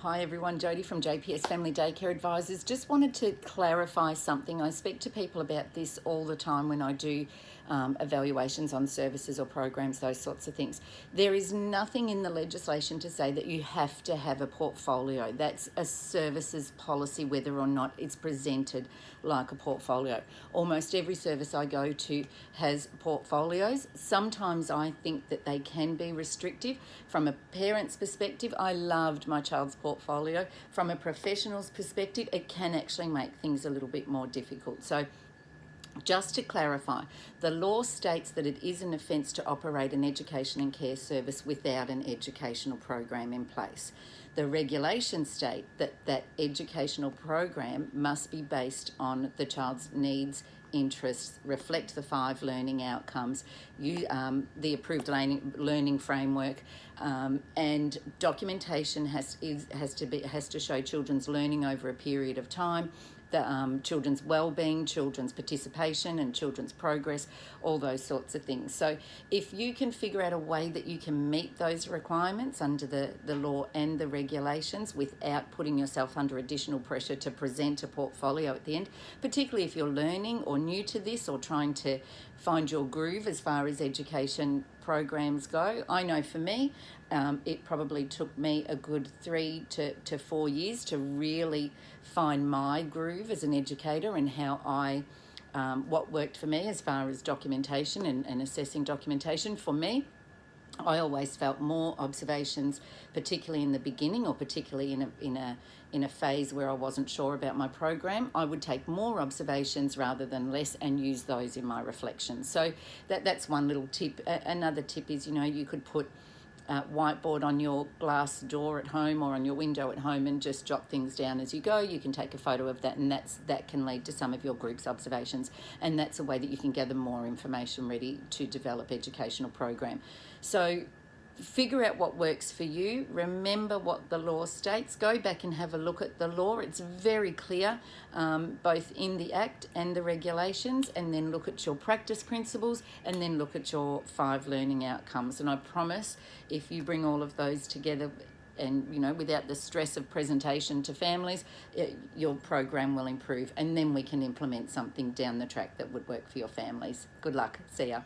Hi everyone, Jodie from JPS Family Daycare Advisors. Just wanted to clarify something. I speak to people about this all the time when I do evaluations on services or programs, those sorts of things. There is nothing in the legislation to say that you have to have a portfolio. That's a services policy, whether or not it's presented like a portfolio. Almost every service I go to has portfolios. Sometimes I think that they can be restrictive. From a parent's perspective, I loved my child's portfolio. From a professional's perspective, it can actually make things a little bit more difficult. So just to clarify, the law states that it is an offence to operate an education and care service without an educational program in place. The regulations state that that educational program must be based on the child's needs, interests, reflect the 5 learning outcomes, the approved learning framework, and documentation has to show children's learning over a period of time, the children's well-being, children's participation and children's progress, all those sorts of things. So if you can figure out a way that you can meet those requirements under the law and the regulations without putting yourself under additional pressure to present a portfolio at the end, particularly if you're learning or new to this or trying to find your groove as far as education programs go. I know for me, it probably took me a good 3 to 4 years to really find my groove as an educator and how what worked for me as far as documentation and assessing documentation. For me, I always felt more observations, particularly in the beginning or particularly in a phase where I wasn't sure about my program. I would take more observations rather than less and use those in my reflections. So that's one little tip. Another tip is, you could put whiteboard on your glass door at home or on your window at home and just jot things down as you go. You can take a photo of that, and that can lead to some of your group's observations, and that's a way that you can gather more information ready to develop educational program. So figure out what works for you. Remember what the law states. Go back and have a look at the law. It's very clear, both in the Act and the regulations, and then look at your practice principles and then look at your 5 learning outcomes. And I promise if you bring all of those together and, without the stress of presentation to families, your program will improve, and then we can implement something down the track that would work for your families. Good luck. See ya.